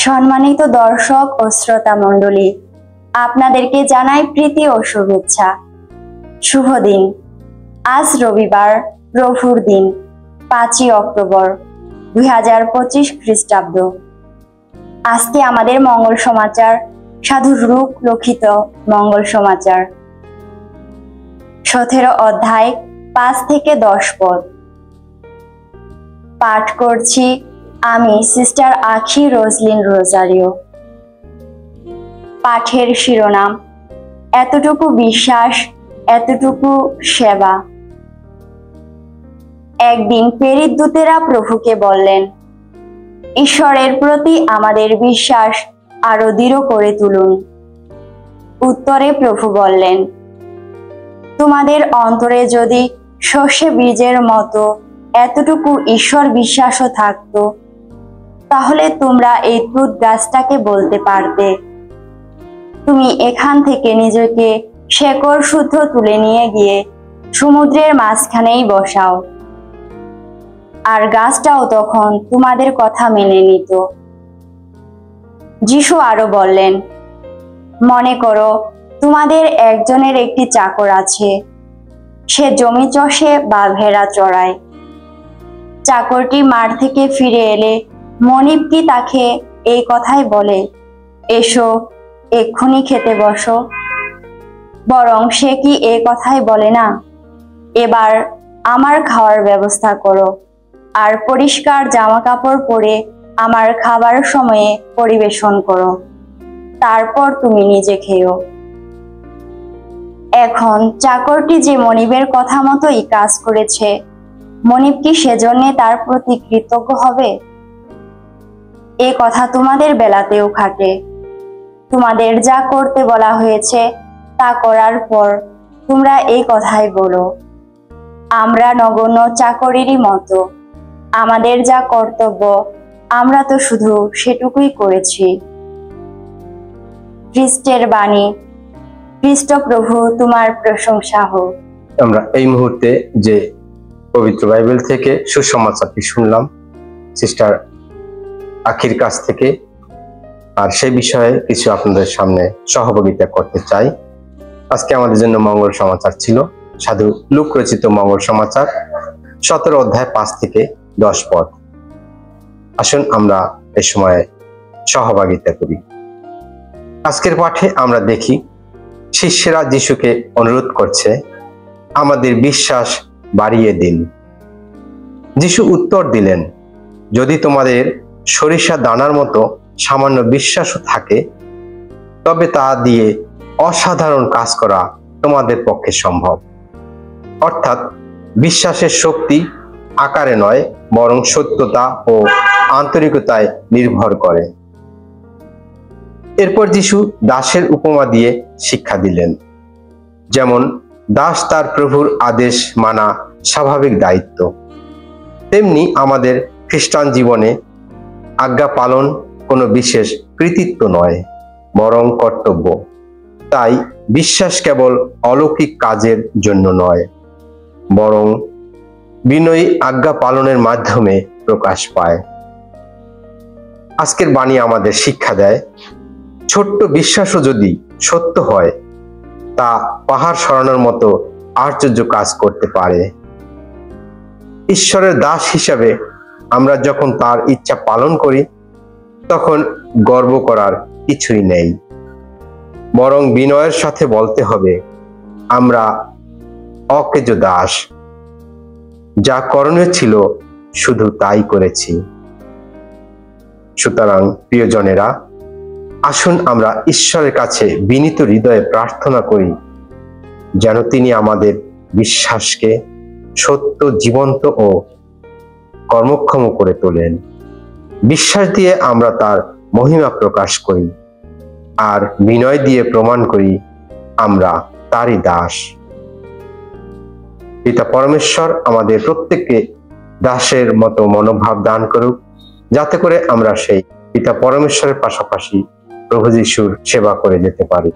সম্মানিত দর্শক ও শ্রোতা মণ্ডলী, আপনাদেরকে জানাই প্রীতি ও শুভেচ্ছা। শুভ দিন। আজ রবিবার, প্রভুর দিন, 5ই অক্টোবর 2025 খ্রিস্টাব্দ। আজকে আমাদের মঙ্গল সমাচার, সাধু রূপ লিখিত মঙ্গল সমাচার, 17 অধ্যায় 5 থেকে 10 পদ। পাঠ করছি আমি, সিস্টার আখি রোজলিন রোজারিও। পাঠের শিরোনাম: এতটুকু বিশ্বাস, এতটুকু সেবা। একদিন প্রেরিত দূতেরা প্রভুকে বললেন, ঈশ্বরের প্রতি আমাদের বিশ্বাস আরো দৃঢ় করে তুলুন। উত্তরে প্রভু বললেন, তোমাদের অন্তরে যদি সর্ষে বীজের মতো এতটুকু ঈশ্বর বিশ্বাসও থাকতো, তাহলে তোমরা এই তুঁত গাছটাকে বলতে পারতে, তুমি এখান থেকে নিজেকে শেকড় শুদ্ধ তুলে নিয়ে গিয়ে সমুদ্রের মাঝখানেই বসাও, আর গাছটাও তখন তোমাদের কথা মেনে নিত। যিশু আরো বললেন, মনে করো তোমাদের একজনের একটি চাকর আছে, সে জমি চষে বা ভেড়া চড়ায়। চাকরটি মাঠ থেকে ফিরে এলে মনিব কি তাকে এই কথাই বলে, এসো এক্ষুনি খেতে বসো? বরং সে কি এই কথাই বলে না, এবার আমার খাওয়ার ব্যবস্থা করো, আর পরিষ্কার জামা কাপড় পরে আমার খাবার সময়ে পরিবেশন করো, তারপর তুমি নিজে খেও। এখন চাকরটি যে মনিবের কথা মতোই কাজ করেছে, মনিব কি সেজন্য তার প্রতি কৃতজ্ঞ হবে? এ কথা তোমাদের বেলাতেও খাটে। তোমাদের যা করতে বলা হয়েছে তা করার পর তোমরা এই কথাই বলো, আমরা নগণ্য চাকরেরই মতো, আমাদের যা কর্তব্য আমরা তো শুধু সেটুকুই করেছি। খ্রিস্টের বাণী। খ্রিস্ট প্রভু, তোমার প্রশংসা হোক। আমরা এই মুহূর্তে যে পবিত্র বাইবেল থেকে সুসমাচারটি শুনলাম সিস্টার আখির কাছ থেকে, আর সেই বিষয়ে কিছু আপনাদের সামনে সহযোগিতা করতে চাই। আজকে আমাদের জন্য মঙ্গল সমাচার ছিল সাধু লুক রচিত মঙ্গল সমাচার, 17 অধ্যায় 5 থেকে 10 পদ। আসুন আমরা এই সময়ে সহযোগিতা করি। আজকের পাঠে আমরা দেখি শিষ্যরা যিশুকে অনুরোধ করছে, আমাদের বিশ্বাস বাড়িয়ে দিন। যিশু উত্তর দিলেন, যদি তোমাদের সরিষা দানার মতো সামান্য বিশ্বাসও থাকে, তবে তা দিয়ে অসাধারণ কাজ করা তোমাদের পক্ষে সম্ভব। অর্থাৎ বিশ্বাসের শক্তি আকারে নয়, বরং সত্যতা ও আন্তরিকতায় নির্ভর করে। এরপর যিশু দাসের উপমা দিয়ে শিক্ষা দিলেন। যেমন দাস তার প্রভুর আদেশ মানা স্বাভাবিক দায়িত্ব, তেমনি আমাদের খ্রিস্টান জীবনে আজ্ঞা পালন কোনো বিশেষ কৃতিত্ব নয়, বরং কর্তব্য। তাই বিশ্বাস কেবল অলৌকিক কাজের জন্য নয়, বরং বিনয়ী আজ্ঞা পালনের মাধ্যমে প্রকাশ পায়। আজকের বাণী আমাদের শিক্ষা দেয়, ছোট্ট বিশ্বাসও যদি সত্য হয়, তা পাহাড় সরানোর মতো আশ্চর্য কাজ করতে পারে। ঈশ্বরের দাস হিসাবে আমরা যখন তার ইচ্ছা পালন করি, তখন গর্ব করার কিছুই নেই, বরং বিনয়ের সাথে বলতে হবে, আমরা অকেজ দাস, যা করণীয় ছিল শুধু তাই করেছি। সুতরাং প্রিয়জনেরা, আসুন আমরা ঈশ্বরের কাছে বিনীত হৃদয়ে প্রার্থনা করি, যেন তিনি আমাদের বিশ্বাসকে সত্য, জীবন্ত ও কর্মক্ষম করে তোলেন। বিশ্বাস দিয়ে আমরা তার মহিমা প্রকাশ করি, আর বিনয় দিয়ে প্রমাণ করি আমরা তারই দাস। পিতা পরমেশ্বর আমাদের প্রত্যেককে দাসের মতো মনোভাব দান করুক, যাতে করে আমরা সেই পিতা পরমেশ্বরের পাশাপাশি প্রভু যিশুর সেবা করে যেতে পারি।